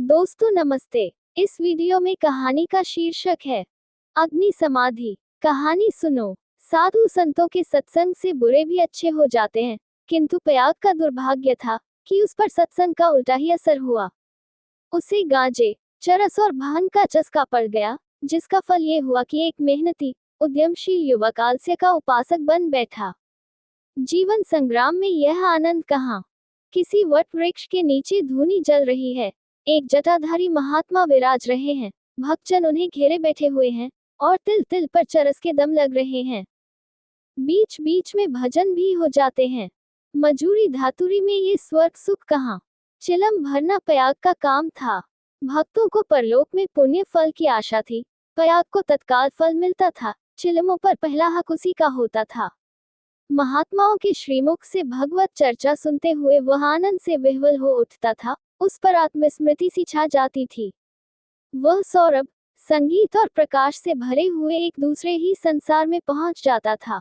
दोस्तों नमस्ते। इस वीडियो में कहानी का शीर्षक है अग्नि समाधि। कहानी सुनो। साधु संतों के सत्संग से बुरे भी अच्छे हो जाते हैं, किंतु प्रयाग का दुर्भाग्य था कि उस पर सत्संग का उल्टा ही असर हुआ। उसे गांजे, चरस और भांग का चस्का पड़ गया, जिसका फल ये हुआ कि एक मेहनती, उद्यमशील युवक आलस्य का उपासक बन बैठा। जीवन संग्राम में यह आनंद कहाँ। किसी वट वृक्ष के नीचे धूनी जल रही है, एक जटाधारी महात्मा विराज रहे हैं, भक्तजन उन्हें घेरे बैठे हुए हैं और तिल तिल पर चरस के दम लग रहे हैं। बीच बीच में भजन भी हो जाते हैं। मजूरी धातुरी में ये स्वर्ग सुख कहाँ। चिलम भरना प्रयाग का काम था। भक्तों को परलोक में पुण्य फल की आशा थी, प्रयाग को तत्काल फल मिलता था। चिलमों पर पहला हक उसी का होता था। महात्माओं के श्रीमुख से भगवत चर्चा सुनते हुए वह आनंद से विह्वल हो उठता था, उस पर आत्मस्मृति सी छा जाती थी। वह सौरभ, संगीत और प्रकाश से भरे हुए एक दूसरे ही संसार में पहुंच जाता था।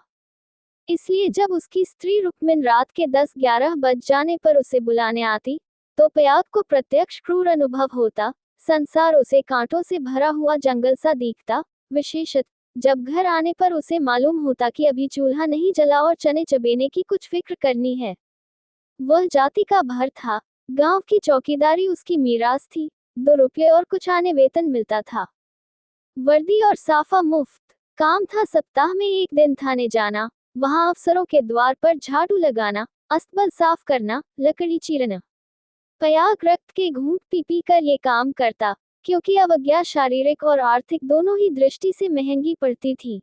इसलिए जब उसकी स्त्री रुक्मिन रात के 10-11 बज जाने पर उसे बुलाने आती, तो प्रयाग को प्रत्यक्ष क्रूर अनुभव होता। संसार उसे कांटों से भरा हुआ जंगल सा दिखता, विशेषत जब घर आने पर उसे मालूम होता कि अभी चूल्हा नहीं जला और चने चबेने की कुछ फिक्र करनी है। वह जाति का भर था। गांव की चौकीदारी उसकी मीरास थी। 2 रुपये और कुछ आने वेतन मिलता था। वर्दी और साफा मुफ्त। काम था सप्ताह में 1 दिन थाने जाना, वहां अफसरों के द्वार पर झाड़ू लगाना, अस्तबल साफ करना, लकड़ी चीरना। प्रयाग रक्त के घूंट पी पी कर ये काम करता, क्योंकि अवज्ञा शारीरिक और आर्थिक दोनों ही दृष्टि से महंगी पड़ती थी।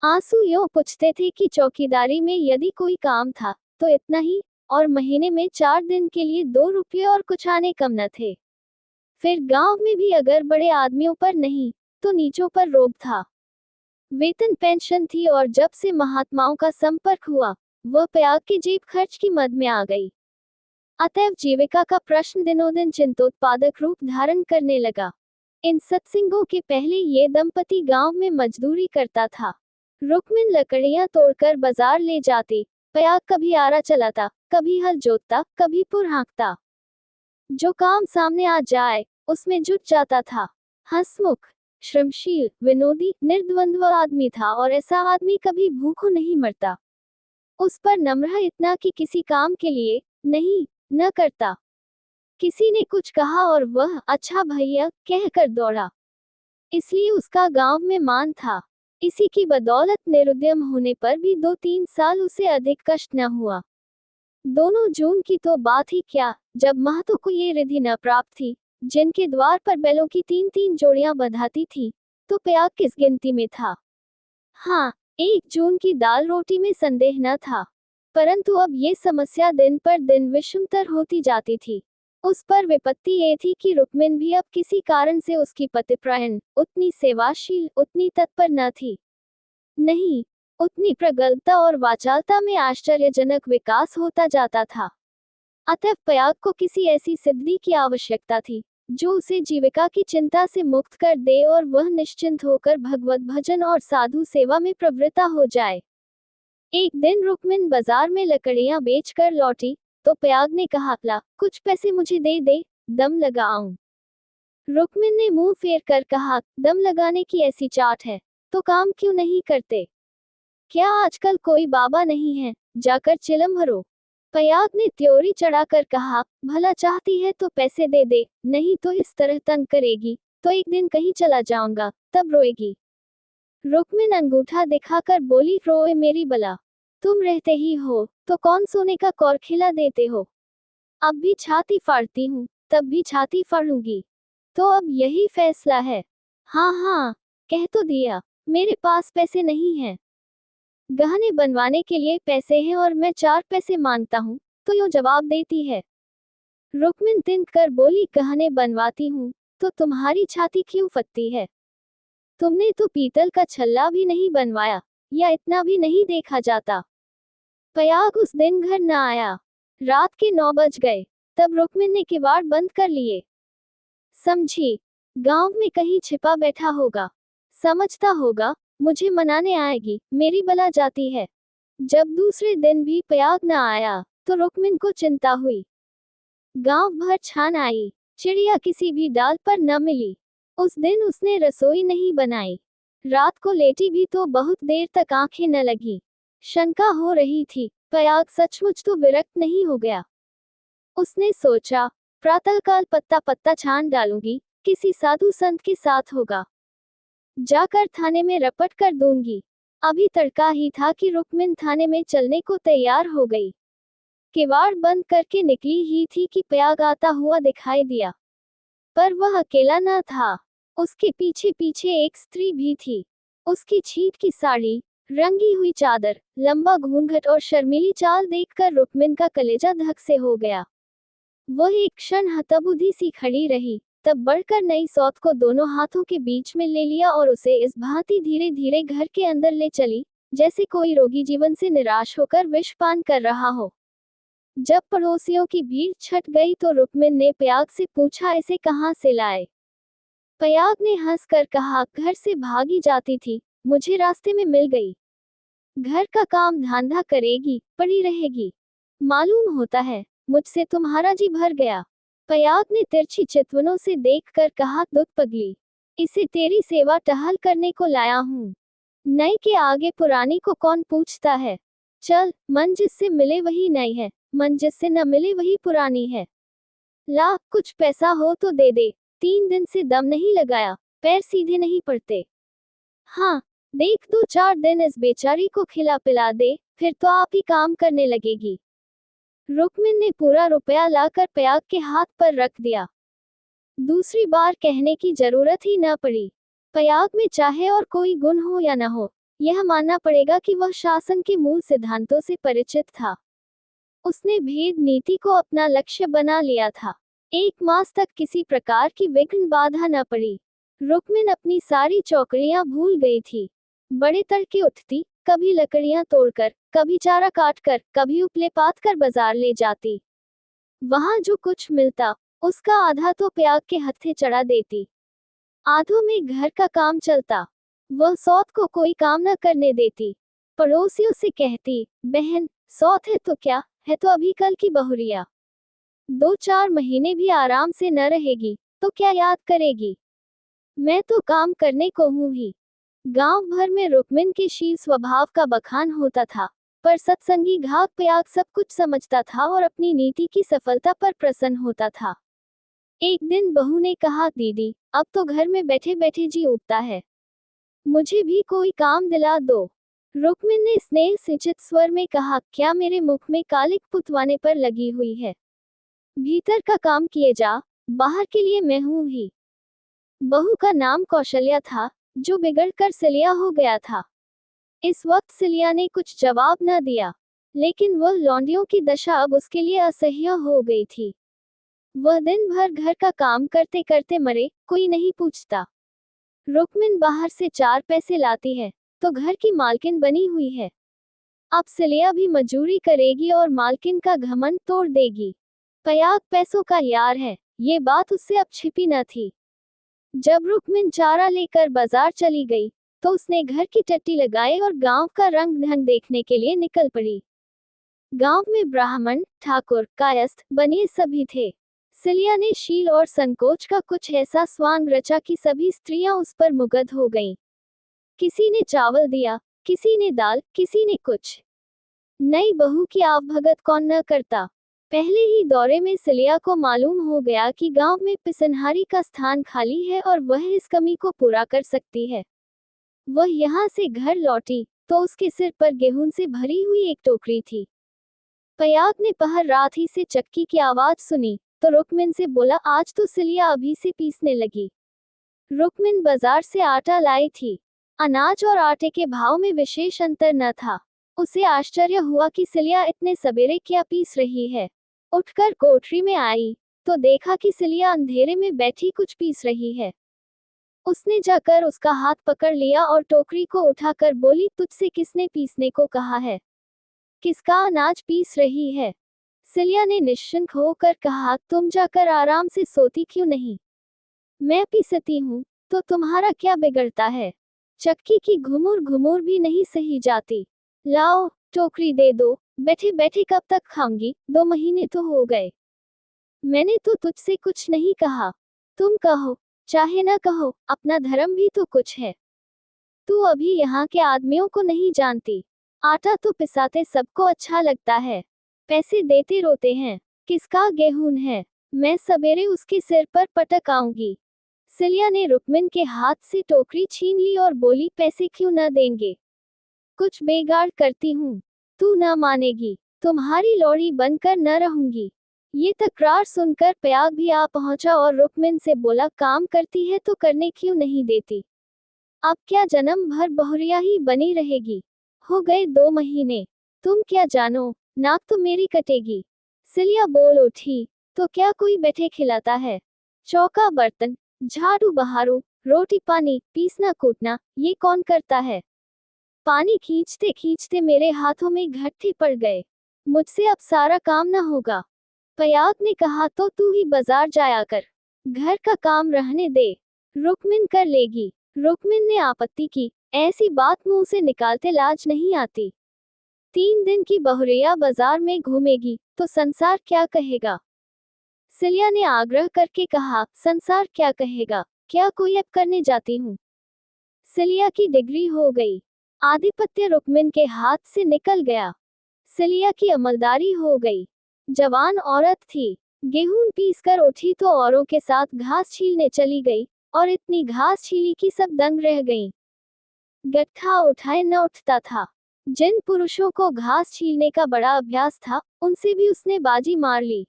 आंसू यूं पूछते थे कि चौकीदारी में यदि कोई काम था तो इतना ही, और महीने में 4 दिन के लिए 2 रुपये और कुछ आने कम न थे। फिर गांव में भी अगर बड़े आदमियों पर नहीं तो नीचों पर रोब था। वेतन पेंशन थी, और जब से महात्माओं का संपर्क हुआ वह प्रयाग के जेब खर्च की मद में आ गई। अतएव जीविका का प्रश्न दिनों-दिन चिंतोत्पादक रूप धारण करने लगा। इन सत्संगों के पहले ये दंपति गांव में मजदूरी करता था। रुक्मिन लकड़ियां तोड़कर बाजार ले जाती, प्रयाग कभी आरा चलाता, कभी हल जोतता, कभी पुर हाँकता। जो काम सामने आ जाए उसमें जुट जाता था। हंसमुख, श्रमशील, विनोदी, निर्द्वंद्व आदमी था, और ऐसा आदमी कभी भूखों नहीं मरता। उस पर नम्र इतना कि किसी काम के लिए नहीं न करता। किसी ने कुछ कहा और वह अच्छा भैया कहकर दौड़ा, इसलिए उसका गांव में मान था। इसी की बदौलत निरुद्यम होने पर भी 2-3 साल उसे अधिक कष्ट न हुआ। दोनों जून की तो बात ही क्या, जब महतो को ये रिधि न प्राप्त थी, जिनके द्वार पर बैलों की 3-3 जोड़ियां बंधाती थी, तो प्रयाग किस गिनती में था। हाँ, 1 जून की दाल रोटी में संदेह न था, परंतु अब ये समस्या दिन पर दिन विषमतर होती जाती थी। उस पर विपत्ति ये थी कि रुक्मिन भी अब किसी कारण से उसकी पतिप्रायण, उतनी सेवाशील, उतनी तत्पर न थी। नहीं, उतनी प्रगल्भता और वाचालता में आश्चर्यजनक विकास होता जाता था। अतः प्रयाग को किसी ऐसी सिद्धि की आवश्यकता थी जो उसे जीविका की चिंता से मुक्त कर दे, और वह निश्चिंत होकर भगवत भजन और साधु सेवा में प्रवृत्त हो जाए। एक दिन रुक्मिन बाजार में लकड़ियां बेचकर लौटी, तो प्रयाग ने कहा, ला कुछ पैसे मुझे दे दे, दम लगाऊं। रुक्मिन ने मुंह फेर कर कहा, दम लगाने की ऐसी चाट है तो काम क्यों नहीं करते। क्या आजकल कोई बाबा नहीं है, जाकर चिलम भरो। प्रयाग ने त्योरी चढ़ाकर कहा, भला चाहती है तो पैसे दे दे, नहीं तो इस तरह तंग करेगी तो एक दिन कहीं चला जाऊंगा, तब रोएगी। रुक्मिन अंगूठा दिखाकर बोली, रोए मेरी बला, तुम रहते ही हो तो कौन सोने का कौर खिला देते हो। अब भी छाती फाड़ती हूँ, तब भी छाती फाड़ूंगी, तो अब यही फैसला है। हाँ हाँ, कह तो दिया, मेरे पास पैसे नहीं हैं। गहने बनवाने के लिए पैसे हैं और मैं 4 पैसे मांगता हूँ तो यूं जवाब देती है। रुक्मिन तिनक कर बोली, गहने बनवाती हूँ तो तुम्हारी छाती क्यों फटती है। तुमने तो पीतल का छल्ला भी नहीं बनवाया, या इतना भी नहीं देखा जाता। प्रयाग उस दिन घर न आया। रात के 9 बज गए, तब रुक्मिन ने किवाड़ बंद कर लिए। समझी, गांव में कहीं छिपा बैठा होगा, समझता होगा मुझे मनाने आएगी, मेरी बला जाती है। जब दूसरे दिन भी प्रयाग न आया तो रुक्मिन को चिंता हुई। गांव भर छान आई, चिड़िया किसी भी डाल पर न मिली। उस दिन उसने रसोई नहीं बनाई। रात को लेटी भी तो बहुत देर तक आंखें न लगी। शंका हो रही थी, पयाग सचमुच तो विरक्त नहीं हो गया। उसने सोचा, प्रातःकाल पत्ता पत्ता छान डालूंगी, किसी साधु संत के साथ होगा, जाकर थाने में रपट कर दूंगी। अभी तड़का ही था कि रुक्मिन थाने में चलने को तैयार हो गई। किवाड़ बंद करके निकली ही थी कि पयाग आता हुआ दिखाई दिया। पर वह अकेला न था, उसके पीछे पीछे एक स्त्री भी थी। उसकी छींट की साड़ी, रंगी हुई चादर, लंबा घूंघट और शर्मीली चाल देखकर रुक्मिन का कलेजा धक से हो गया। वह एक क्षण हतबुद्धि सी खड़ी रही, तब बढ़कर नई सौत को दोनों हाथों के बीच में ले लिया और उसे इस भांति धीरे धीरे घर के अंदर ले चली, जैसे कोई रोगी जीवन से निराश होकर विष पान कर रहा हो। जब पड़ोसियों की भीड़ छट गई तो रुक्मिन ने पयाग से पूछा, इसे कहाँ से लाए? पयाग ने हंसकर कहा, घर से भागी जाती थी, मुझे रास्ते में मिल गई। घर का काम धंधा करेगी, पड़ी रहेगी। मालूम होता है, मुझसे तुम्हारा जी भर गया। पयाग ने तिरछी चितवनों से देखकर कहा, दुध पगली, इसे तेरी सेवा टहल करने को लाया हूँ। नई के आगे पुरानी को कौन पूछता है? चल, मन जिससे मिले वही नई है, मन जिससे न मिले वही पुरानी है। ला, कुछ पैसा हो तो दे दे, 3 दिन से दम नहीं लगाया, पैर सीधे नहीं पड़ते। हाँ, देख 2-4 दिन इस बेचारी को खिला पिला दे, फिर तो आप ही काम करने लगेगी। रुक्मिन ने पूरा रुपया लाकर पयाग के हाथ पर रख दिया। दूसरी बार कहने की जरूरत ही न पड़ी। पयाग में चाहे और कोई गुण हो या न हो, यह मानना पड़ेगा कि वह शासन के मूल सिद्धांतों से परिचित था। उसने भेद नीति को अपना लक्ष्य बना लिया था। 1 मास तक किसी प्रकार की विघ्न बाधा न पड़ी। रुक्मिन अपनी सारी चौकड़ियां भूल गई थी। बड़े तड़के उठती, कभी लकड़ियां तोड़कर, कभी चारा काटकर, कभी उपले पात कर बाजार ले जाती। वहां जो कुछ मिलता, उसका आधा तो पयाग के हत्थे चढ़ा देती। आधों में घर का काम चलता। वह सौत को कोई काम न करने देती। पड़ोसियों से कहती, बहन, सौत है तो क्या है, तो अभी कल की बहुरिया। 2-4 महीने भी आराम से न रहेगी तो क्या याद करेगी? मैं तो काम करने को हूं ही। गांव भर में रुक्मिन के शील स्वभाव का बखान होता था, पर सत्संगी घाक पयाग सब कुछ समझता था और अपनी नीति की सफलता पर प्रसन्न होता था। एक दिन बहू ने कहा, दीदी, अब तो घर में बैठे बैठे जी उबता है, मुझे भी कोई काम दिला दो। रुक्मिन ने स्नेह सिंचित स्वर में कहा, क्या मेरे मुख में कालिक पुतवाने पर लगी हुई है? भीतर का काम किए जा, बाहर के लिए मैं हूं ही। बहू का नाम कौशल्या था, जो बिगड़कर सिलिया हो गया था। इस वक्त सिलिया ने कुछ जवाब न दिया, लेकिन वह लौंडियों की दशा अब उसके लिए असह्य हो गई थी। वह दिन भर घर का काम करते करते मरे, कोई नहीं पूछता। रुक्मिन बाहर से 4 पैसे लाती है, तो घर की मालकिन बनी हुई है। अब सिलिया भी मजूरी करेगी और मालकिन का घमंड तोड़ देगी। पयाग पैसों का यार है, ये बात उससे अब छिपी न थी। जब रुक्मिन चारा लेकर बाजार चली गई, तो उसने घर की टट्टी लगाई और गांव का रंग ढंग देखने के लिए निकल पड़ी। गांव में ब्राह्मण, ठाकुर, कायस्थ, बनिए सभी थे। सिलिया ने शील और संकोच का कुछ ऐसा स्वांग रचा कि सभी स्त्रियां उस पर मुग्ध हो गईं। किसी ने चावल दिया, किसी ने दाल, किसी ने कुछ। नई बहू की आवभगत कौन न करता। पहले ही दौरे में सिलिया को मालूम हो गया कि गांव में पिसनहारी का स्थान खाली है और वह इस कमी को पूरा कर सकती है। वह यहाँ से घर लौटी तो उसके सिर पर गेहूं से भरी हुई एक टोकरी थी। पयाग ने पहर रात ही से चक्की की आवाज सुनी तो रुक्मिन से बोला, आज तो सिलिया अभी से पीसने लगी। रुक्मिन बाजार से आटा लाई थी। अनाज और आटे के भाव में विशेष अंतर न था। उसे आश्चर्य हुआ कि सिलिया इतने सवेरे क्या पीस रही है। उठकर कोठरी में आई तो देखा कि सिलिया अंधेरे में बैठी कुछ पीस रही है। उसने जाकर उसका हाथ पकड़ लिया और टोकरी को उठाकर बोली, तुझसे किसने पीसने को कहा है? किसका अनाज पीस रही है? सिलिया ने निश्चिंत होकर कहा, तुम जाकर आराम से सोती क्यों नहीं? मैं पीसती हूँ तो तुम्हारा क्या बिगड़ता है? चक्की की घुमुर घुमुर भी नहीं सही जाती। लाओ, टोकरी दे दो, बैठे बैठे कब तक खाऊंगी, 2 महीने तो हो गए। मैंने तो तुझसे कुछ नहीं कहा। तुम कहो चाहे न कहो, अपना धर्म भी तो कुछ है। तू अभी यहाँ के आदमियों को नहीं जानती। आटा तो पिसाते सबको अच्छा लगता है, पैसे देते रोते हैं। किसका गेहूं है, मैं सवेरे उसके सिर पर पटक आऊंगी। सिलिया ने रुकमिन के हाथ से टोकरी छीन ली और बोली, पैसे क्यों न देंगे? कुछ बेगाड़ करती हूँ, तू न मानेगी, तुम्हारी लौड़ी बनकर न रहूंगी। ये तकरार सुनकर पयाग भी आ पहुंचा और रुकमिन से बोला, काम करती है तो करने क्यों नहीं देती? अब क्या जन्म भर बहुरिया ही बनी रहेगी? हो गए 2 महीने, तुम क्या जानो, नाक तो मेरी कटेगी। सिलिया बोल उठी, तो क्या कोई बैठे खिलाता है? चौका बर्तन, झाड़ू बहारू, रोटी पानी, पीसना कूटना, ये कौन करता है? पानी खींचते खींचते मेरे हाथों में घट्टे पड़ गए। मुझसे अब सारा काम न होगा। पयाग ने कहा, तो तू ही बाजार जाया कर, घर का काम रहने दे, रुकमिन कर लेगी। रुकमिन ने आपत्ति की, ऐसी बात मुंह से निकालते लाज नहीं आती। 3 दिन की बहुरिया बाजार में घूमेगी तो संसार क्या कहेगा? सिलिया ने आग्रह करके कहा, संसार क्या कहेगा, क्या कोई अब करने जाती हूँ? सिलिया की डिग्री हो गई, आधिपत्य रुकमिन के हाथ से निकल गया। सिलिया की अमलदारी हो गई, जवान औरत थी। गेहूं पीस कर उठी तो औरों के साथ घास छीलने चली गई, और इतनी घास छीली कि सब दंग रह गईं। गट्ठा उठाए न उठता था। जिन पुरुषों को घास छीलने का बड़ा अभ्यास था, उनसे भी उसने बाजी मार ली।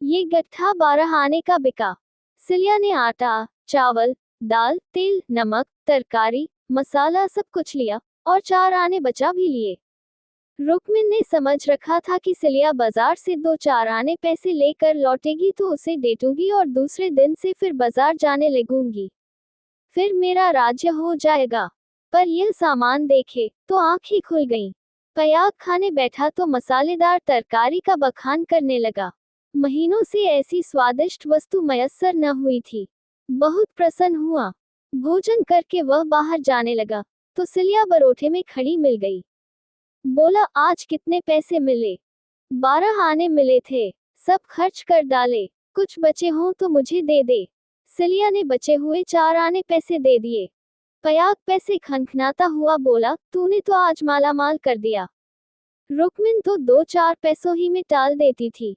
ये गट्ठा 12 आने का बिका। सिलिया ने आटा, चावल, दाल, तेल, नमक, तरकारी, मसाला सब कुछ लिया, और 4 आने बचा भी लिए। रुकमिन ने समझ रखा था कि सिलिया बाजार से 2-4 आने पैसे लेकर लौटेगी तो उसे डेटूंगी और दूसरे दिन से फिर बाजार जाने लगूंगी। फिर मेरा राज्य हो जाएगा। पर यह सामान देखे तो आंखें खुल गईं। पयाग खाने बैठा तो मसालेदार तरकारी का बखान करने लगा। महीनों से ऐसी स्वादिष्ट वस्तु मयस्सर न हुई थी। बहुत प्रसन्न हुआ। भोजन करके वह बाहर जाने लगा तो सिलिया बरोठे में खड़ी मिल गई। बोला, आज कितने पैसे मिले? 12 आने मिले थे, सब खर्च कर डाले, कुछ बचे हों तो मुझे दे दे। सिलिया ने बचे हुए 4 आने पैसे दे दिए। पयाग पैसे खनखनाता हुआ बोला, तूने तो आज मालामाल कर दिया। रुकमिन तो 2-4 पैसों ही में टाल देती थी।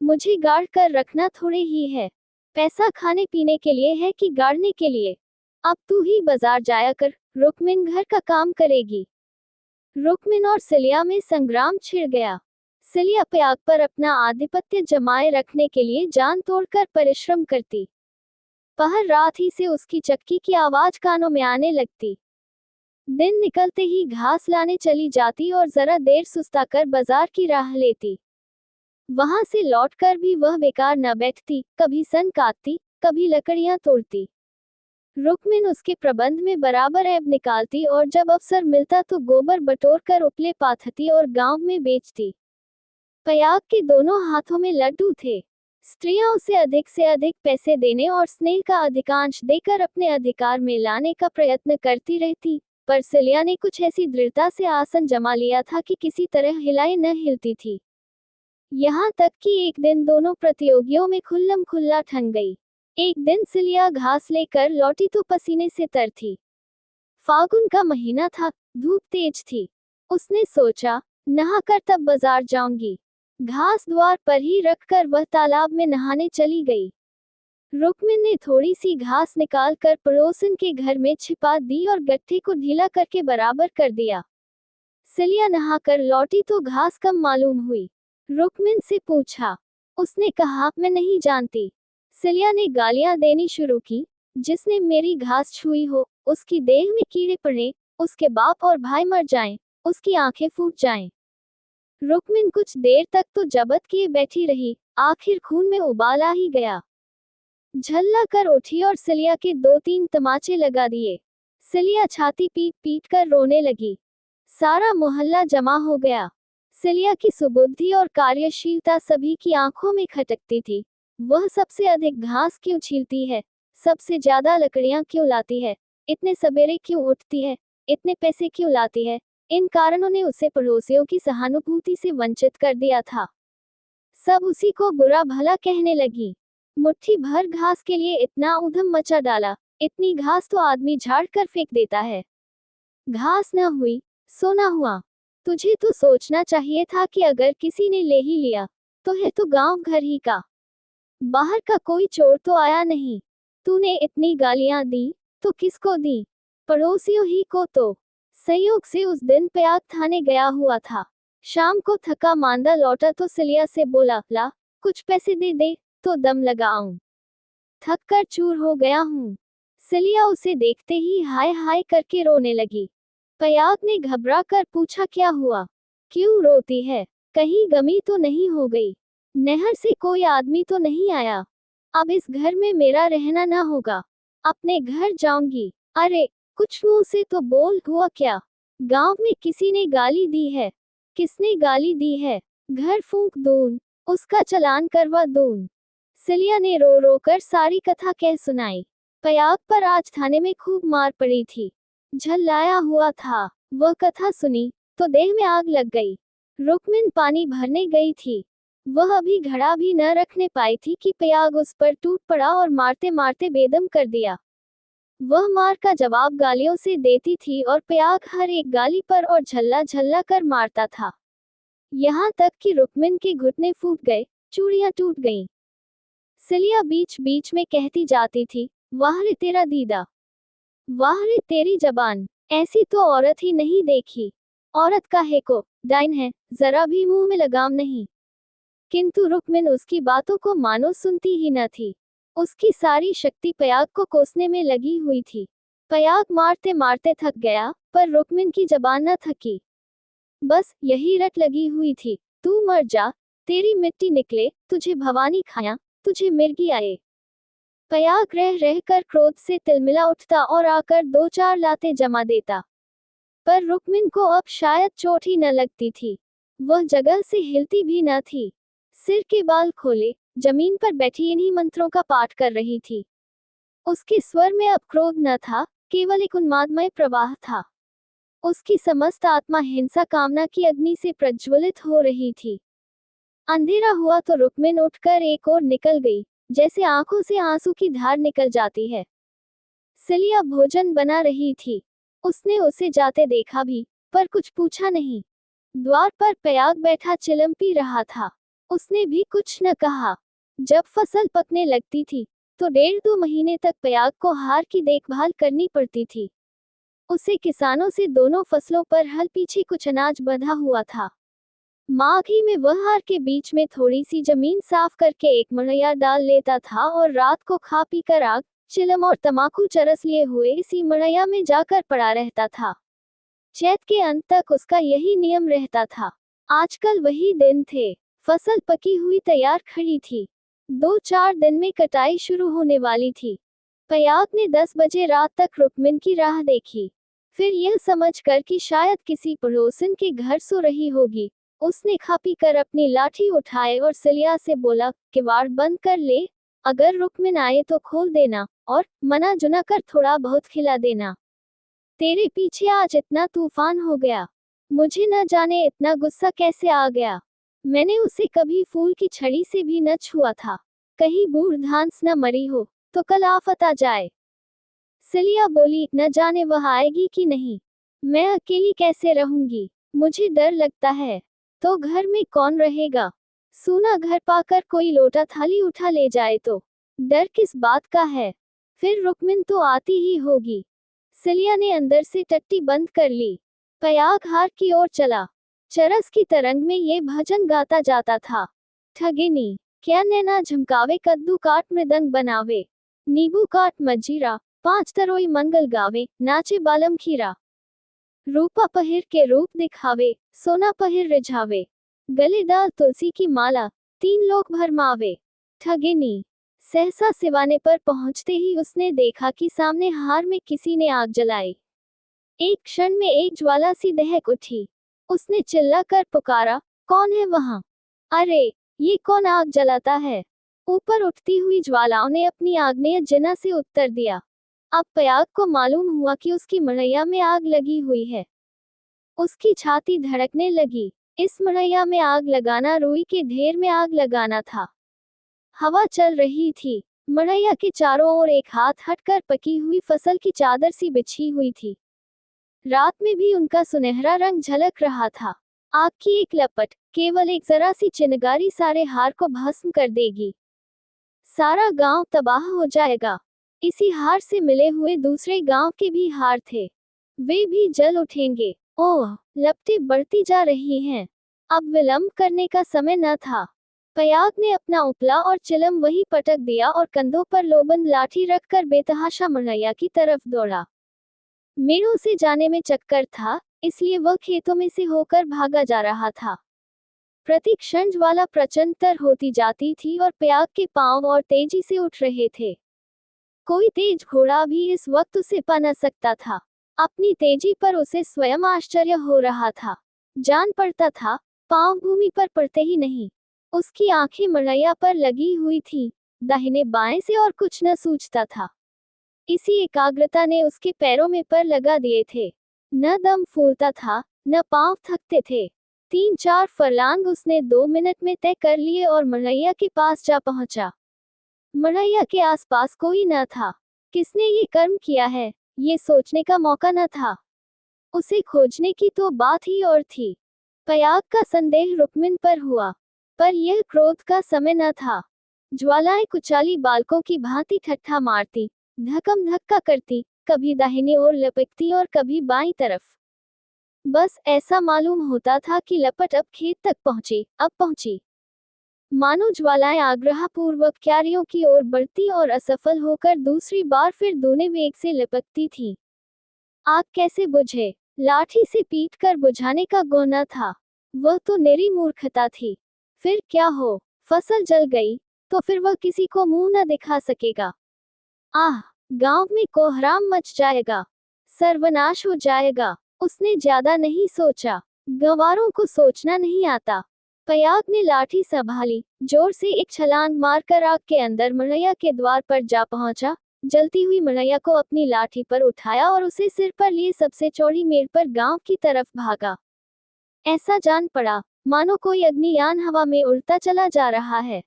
मुझे गाड़ कर रखना थोड़े ही है। पैसा खाने पीने के लिए है कि गाड़ने के लिए? अब तू ही बाजार जाया कर, रुकमिन घर का काम करेगी। रुकमिन और सिलिया में संग्राम छिड़ गया। सिलिया पयाग पर अपना आधिपत्य जमाए रखने के लिए जान तोड़कर परिश्रम करती। पहर रात ही से उसकी चक्की की आवाज कानों में आने लगती। दिन निकलते ही घास लाने चली जाती और जरा देर सुस्ताकर बाजार की राह लेती। वहां से लौटकर भी वह बेकार न बैठती, कभी सन काटती, कभी लकड़ियां तोड़ती। रुकमिन उसके प्रबंध में बराबर ऐब निकालती और जब अवसर मिलता तो गोबर बटोर कर उपले पाथती और गांव में बेचती। पयाग के दोनों हाथों में लड्डू थे। स्त्रियां उसे अधिक से अधिक पैसे देने और स्नेह का अधिकांश देकर अपने अधिकार में लाने का प्रयत्न करती रहती, पर सिलिया ने कुछ ऐसी दृढ़ता से आसन जमा लिया था कि किसी तरह हिलाए न हिलती थी। यहाँ तक कि एक दिन दोनों प्रतियोगियों में खुल्लम खुल्ला ठन गई। एक दिन सिलिया घास लेकर लौटी तो पसीने से तर थी। फागुन का महीना था, धूप तेज थी। उसने सोचा, नहाकर तब बाजार जाऊंगी। घास द्वार पर ही रखकर वह तालाब में नहाने चली गई। रुकमिन ने थोड़ी सी घास निकालकर पड़ोसन के घर में छिपा दी और गट्ठे को ढीला करके बराबर कर दिया। सिलिया नहाकर लौटी तो घास कम मालूम हुई। रुकमिन से पूछा। उसने कहा, मैं नहीं जानती। सिलिया ने गालियां देनी शुरू की, जिसने मेरी घास छुई हो, उसकी देह में कीड़े पड़े, उसके बाप और भाई मर जाएं, उसकी आंखें फूट जाएं। रुकमिन कुछ देर तक तो जबत किए बैठी रही, आखिर खून में उबाल आ ही गया। झल्ला कर उठी और सिलिया के 2-3 तमाचे लगा दिए। सिलिया छाती पीट पीट कर रोने लगी। सारा मोहल्ला जमा हो गया। सिलिया की सुबुद्धि और कार्यशीलता सभी की आंखों में खटकती थी। वह सबसे अधिक घास क्यों छीलती है, सबसे ज्यादा लकड़ियां क्यों लाती है, इतने सवेरे क्यों उठती है, इतने पैसे क्यों लाती है, इन कारणों ने उसे पड़ोसियों की सहानुभूति से वंचित कर दिया था। सब उसी को बुरा भला कहने लगी। मुट्ठी भर घास के लिए इतना ऊधम मचा डाला, इतनी घास तो आदमी झाड़ कर फेंक देता है। घास न हुई सो न हुआ। तुझे तो सोचना चाहिए था कि अगर किसी ने ले ही लिया तो है तो गांव घर ही का, बाहर का कोई चोर तो आया नहीं। तूने इतनी गालियां दी तो किसको दी? पड़ोसियों ही को तो। संयोग से उस दिन पयाग थाने गया हुआ था। शाम को थका मांदा लौटा तो सिलिया से बोला, ला कुछ पैसे दे दे तो दम लगाऊं, थक कर चूर हो गया हूं। सिलिया उसे देखते ही हाय हाय करके रोने लगी। पयाग ने घबरा कर पूछा, क्या हुआ, क्यों रोती है? कहीं गमी तो नहीं हो गई? नहर से कोई आदमी तो नहीं आया? अब इस घर में मेरा रहना ना होगा, अपने घर जाऊंगी। अरे कुछ मुंह से तो बोल, हुआ क्या? गांव में किसी ने गाली दी है? किसने गाली दी है? घर फूंक दूं, उसका चालान करवा दूं। सिलिया ने रो रो कर सारी कथा कह सुनाई। पयाग पर आज थाने में खूब मार पड़ी थी, झल्लाया हुआ था। वह कथा सुनी तो देह में आग लग गई। रुक्मिन पानी भरने गई थी, वह अभी घड़ा भी न रखने पाई थी कि पयाग उस पर टूट पड़ा और मारते मारते बेदम कर दिया। वह मार का जवाब गालियों से देती थी और पयाग हर एक गाली पर और झल्ला झल्ला कर मारता था, यहाँ तक कि रुक्मिन के घुटने फूट गए, चूड़ियां टूट गईं। सिलिया बीच बीच में कहती जाती थी, वाह रे तेरा दीदा, वाह रे तेरी जबान, ऐसी तो औरत ही नहीं देखी। औरत काहे को डाइन है, जरा भी मुंह में लगाम नहीं। किंतु रुक्मिन उसकी बातों को मानो सुनती ही न थी। उसकी सारी शक्ति पयाग को कोसने में लगी हुई थी। पयाग मारते मारते थक गया, पर रुक्मिन की जबान न थकी। बस यही रट लगी हुई थी, तू मर जा, तेरी मिट्टी निकले, तुझे भवानी खाया, तुझे मिर्गी आए। पयाग रह रह कर क्रोध से तिलमिला उठता और आकर दो चार लातें जमा देता, पर रुक्मिन को अब शायद चोट ही न लगती थी। वह जगह से हिलती भी न थी, सिर के बाल खोले जमीन पर बैठी इन्हीं मंत्रों का पाठ कर रही थी। उसके स्वर में अब क्रोध न था, केवल एक उन्मादमय प्रवाह था। उसकी समस्त आत्मा हिंसा कामना की अग्नि से प्रज्वलित हो रही थी। अंधेरा हुआ तो रुक्मिन उठकर एक ओर निकल गई, जैसे आंखों से आंसू की धार निकल जाती है। सिलिया भोजन बना रही थी, उसने उसे जाते देखा भी, पर कुछ पूछा नहीं। द्वार पर पयाग बैठा चिलम पी रहा था, उसने भी कुछ न कहा। जब फसल पकने लगती थी तो 1.5-2 महीने तक पयाग को हार की देखभाल करनी पड़ती थी। उसे किसानों से दोनों फसलों पर हल पीछे कुछ अनाज बंधा हुआ था। माघ ही में वह हार के बीच में थोड़ी सी जमीन साफ करके एक मड़ैया डाल लेता था और रात को खा पी कर आग, चिलम और तमाकू चरस लिए हुए इसी मड़ैया में जाकर पड़ा रहता था। चैत के अंत तक उसका यही नियम रहता था। आजकल वही दिन थे। फसल पकी हुई तैयार खड़ी थी, 2-4 दिन में कटाई शुरू होने वाली थी। पयाग ने 10 बजे रात तक रुक्मिन की राह देखी। फिर यह समझकर कि शायद किसी पड़ोसन के घर सो रही होगी, उसने खा पी कर अपनी लाठी उठाए और सिलिया से बोला, किवाड़ बंद कर ले, अगर रुक्मिन आए तो खोल देना और मना जुना कर थोड़ा बहुत खिला देना। तेरे पीछे आज इतना तूफान हो गया, मुझे न जाने इतना गुस्सा कैसे आ गया। मैंने उसे कभी फूल की छड़ी से भी न छुआ था। कहीं बूढ़ धांस न मरी हो तो कल आफत आ जाए। सिलिया बोली, न जाने वह आएगी कि नहीं, मैं अकेली कैसे रहूंगी, मुझे डर लगता है। तो घर में कौन रहेगा? सूना घर पाकर कोई लोटा थाली उठा ले जाए तो डर किस बात का है? फिर रुक्मिन तो आती ही होगी। सिलिया ने अंदर से टट्टी बंद कर ली। पयाग हार की ओर चला। चरस की तरंग में ये भजन गाता जाता था, ठगिनी क्या नैना झमकावे, कद्दू काट मृदंग बनावे, नींबू काट मजीरा, 5 तरोई मंगल गावे, नाचे बालम खीरा। रूपा पहिर के रूप दिखावे, सोना पहिर रिझावे, गले डाल तुलसी की माला, 3 लोग भरमावे। ठगिनी। सहसा सिवाने पर पहुंचते ही उसने देखा कि सामने हार में किसी ने आग जलाई। एक क्षण में एक ज्वाला सी दहक उठी। उसने चिल्लाकर पुकारा, कौन है वहां? अरे ये कौन आग जलाता है? ऊपर उठती हुई ज्वालाओं ने अपनी आग्नेय जना से उत्तर दिया। अब पयाग को मालूम हुआ कि उसकी मड़ैया में आग लगी हुई है। उसकी छाती धड़कने लगी। इस मड़ैया में आग लगाना रुई के ढेर में आग लगाना था। हवा चल रही थी। मड़ैया के चारों ओर एक हाथ हटकर पकी हुई फसल की चादर सी बिछी हुई थी। रात में भी उनका सुनहरा रंग झलक रहा था। आग की एक लपट, केवल एक जरा सी चिनगारी सारे हार को भस्म कर देगी। सारा गांव तबाह हो जाएगा। इसी हार से मिले हुए दूसरे गांव के भी हार थे, वे भी जल उठेंगे। ओह, लपटें बढ़ती जा रही हैं। अब विलंब करने का समय न था। पयाग ने अपना उपला और चिलम वहीं पटक दिया और कंधों पर लोबंद लाठी रखकर बेतहाशा मड़ैया की तरफ दौड़ा। मेढ़ों से जाने में चक्कर था, इसलिए वह खेतों में से होकर भागा जा रहा था। प्रति क्षण ज्वाला प्रचंडतर होती जाती थी और पयाग के पांव और तेजी से उठ रहे थे। कोई तेज घोड़ा भी इस वक्त उसे पा न सकता था। अपनी तेजी पर उसे स्वयं आश्चर्य हो रहा था। जान पड़ता था, पांव भूमि पर पड़ते ही नहीं। उसकी आंखें मड़ैया पर लगी हुई थी, दाहिने बाएं से और कुछ न सूझता था। इसी एकाग्रता ने उसके पैरों में पर लगा दिए थे। न दम फूलता था, न पांव थकते थे। 3-4 फरलांग उसने 2 मिनट में तय कर लिए और मड़ैया के पास जा पहुंचा। मड़ैया के आसपास कोई न था। किसने ये कर्म किया है, ये सोचने का मौका न था। उसे खोजने की तो बात ही और थी। पयाग का संदेह रुक्मिन पर हुआ, पर यह क्रोध का समय न था। ज्वालाएं कुचाली बालकों की भांति ठट्ठा मारती, धक्कम धक्का करती, कभी दाहिनी ओर लपकती और कभी बाईं तरफ। बस ऐसा मालूम होता था कि लपट अब खेत तक पहुंची, अब पहुंची। मानो ज्वालाएं आग्रहपूर्वक क्यारियों की ओर बढ़ती और असफल होकर दूसरी बार फिर दूने वेग से लपकती थीं। आग कैसे बुझे? लाठी से पीट कर बुझाने का गुण था। वह तो निरी मूर्खता थी। फिर क्या हो? फसल जल गई तो फिर वह किसी को मुंह न दिखा सकेगा। आह, गांव में कोहराम मच जाएगा, सर्वनाश हो जाएगा। उसने ज्यादा नहीं सोचा। गंवारों को सोचना नहीं आता। पयाग ने लाठी संभाली, जोर से एक छलांग मारकर आग के अंदर मड़ैया के द्वार पर जा पहुंचा। जलती हुई मड़ैया को अपनी लाठी पर उठाया और उसे सिर पर लिए सबसे चौड़ी मेड़ पर गांव की तरफ भागा। ऐसा जान पड़ा, मानो कोई अग्नियान हवा में उड़ता चला जा रहा है।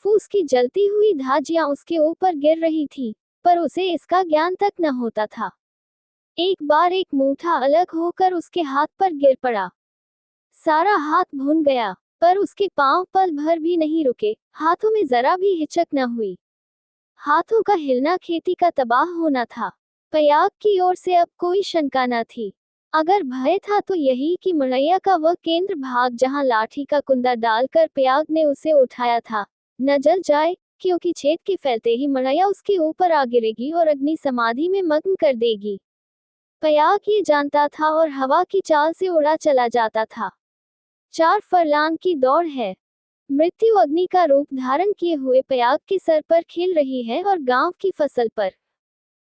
फूस की जलती हुई धाजियां उसके ऊपर गिर रही थी, पर उसे इसका ज्ञान तक न होता था। एक बार एक मूठा अलग होकर उसके हाथ पर गिर पड़ा। सारा हाथ भून गया, पर उसके पांव पल भर भी नहीं रुके। हाथों में जरा भी हिचक न हुई। हाथों का हिलना खेती का तबाह होना था। पयाग की ओर से अब कोई शंका न थी। अगर भय था तो यही कि मड़ैया का वह केंद्र भाग जहां लाठी का कुंदा डालकर पयाग ने उसे उठाया था, न जल जाए, क्योंकि छेद के फैलते ही मड़ैया उसके ऊपर आ गिरेगी और अग्नि समाधि में मग्न कर देगी। पयाग ये जानता था और हवा की चाल से उड़ा चला जाता था। 4 फरलांग की दौड़ है। मृत्यु अग्नि का रूप धारण किए हुए पयाग के सर पर खिल रही है और गांव की फसल पर।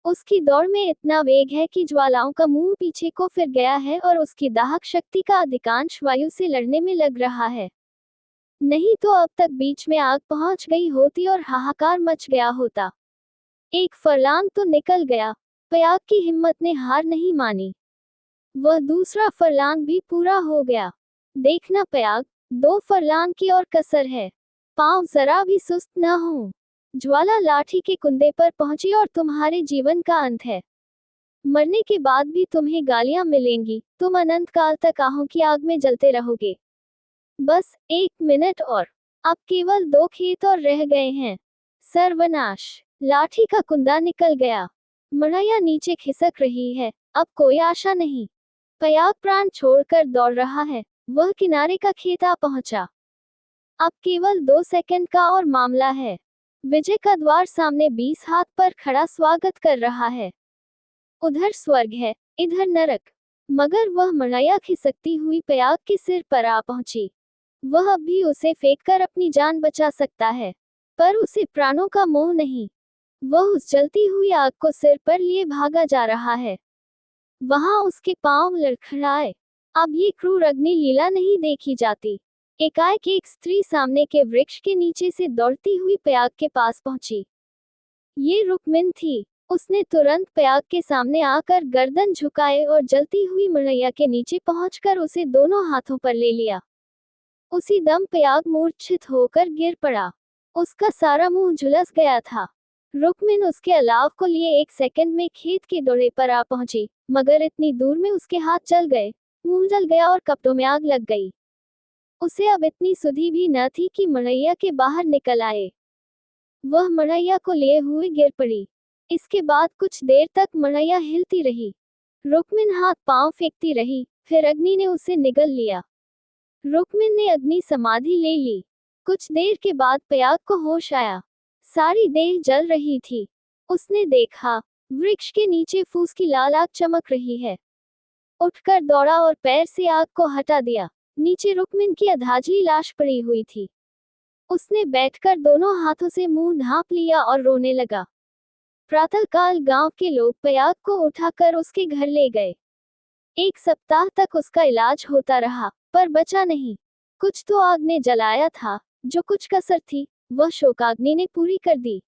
उसकी दौड़ में इतना वेग है कि ज्वालाओं का मुंह पीछे को फिर गया है और उसकी दाहक शक्ति का अधिकांश वायु से लड़ने में लग रहा है। नहीं तो अब तक बीच में आग पहुंच गई होती और हाहाकार मच गया होता। 1 फरलांग तो निकल गया। पयाग की हिम्मत ने हार नहीं मानी। वह दूसरा फरलांग भी पूरा हो गया। देखना पयाग, 2 फरलांग की और कसर है। पांव जरा भी सुस्त न हो। ज्वाला लाठी के कुंदे पर पहुंची और तुम्हारे जीवन का अंत है। मरने के बाद भी तुम्हें गालियां मिलेंगी। तुम अनंत काल तक आहों की आग में जलते रहोगे। बस 1 मिनट और। अब केवल 2 खेत और रह गए हैं। सर्वनाश! लाठी का कुंदा निकल गया। मड़ैया नीचे खिसक रही है। अब कोई आशा नहीं। पयाग प्राण छोड़कर दौड़ रहा है। वह किनारे का खेत आ पहुंचा। अब केवल 2 सेकंड का और मामला है। विजय का द्वार सामने 20 हाथ पर खड़ा स्वागत कर रहा है। उधर स्वर्ग है, इधर नरक। मगर वह मड़ैया खिसकती हुई पयाग के सिर पर आ पहुंची। वह अब भी उसे फेंककर अपनी जान बचा सकता है, पर उसे प्राणों का मोह नहीं। वह उस जलती हुई आग को सिर पर लिए भागा जा रहा है। वहां उसके पांव लड़खड़ाए। अब ये क्रूर अग्नि लीला नहीं देखी जाती। एकाएक एक स्त्री सामने के वृक्ष के नीचे से दौड़ती हुई पयाग के पास पहुंची। ये रुक्मिन थी। उसने तुरंत पयाग के सामने आकर गर्दन झुकाए और जलती हुई मड़ैया के नीचे पहुंचकर उसे दोनों हाथों पर ले लिया। उसी दम पयाग मूर्छित होकर गिर पड़ा। उसका सारा मुंह झुलस गया था। रुक्मिन उसके अलाव को लिए 1 सेकंड में खेत के डोरे पर आ पहुंची, मगर इतनी दूर में उसके हाथ जल गए, मुंह जल गया और कपड़ों में आग लग गई। उसे अब इतनी सुधि भी न थी कि मड़ैया के बाहर निकल आए। वह मड़ैया को लिए हुए गिर पड़ी। इसके बाद कुछ देर तक मड़ैया हिलती रही। रुक्मिन हाथ पांव फेंकती रही, फिर अग्नि ने उसे निगल लिया। रुक्मिन ने अग्नि समाधि ले ली। कुछ देर के बाद पयाग को होश आया। सारी देह जल रही थी। उसने देखा, वृक्ष के नीचे फूस की लाल आग चमक रही है। उठकर दौड़ा और पैर से आग को हटा दिया। नीचे रुक्मिन की अधाजली लाश पड़ी हुई थी। उसने बैठकर दोनों हाथों से मुंह ढांप लिया और रोने लगा। प्रातःकाल गांव के लोग पयाग को उठाकर उसके घर ले गए। 1 सप्ताह तक उसका इलाज होता रहा, पर बचा नहीं। कुछ तो आग ने जलाया था, जो कुछ कसर थी, वह शोकाग्नि ने पूरी कर दी।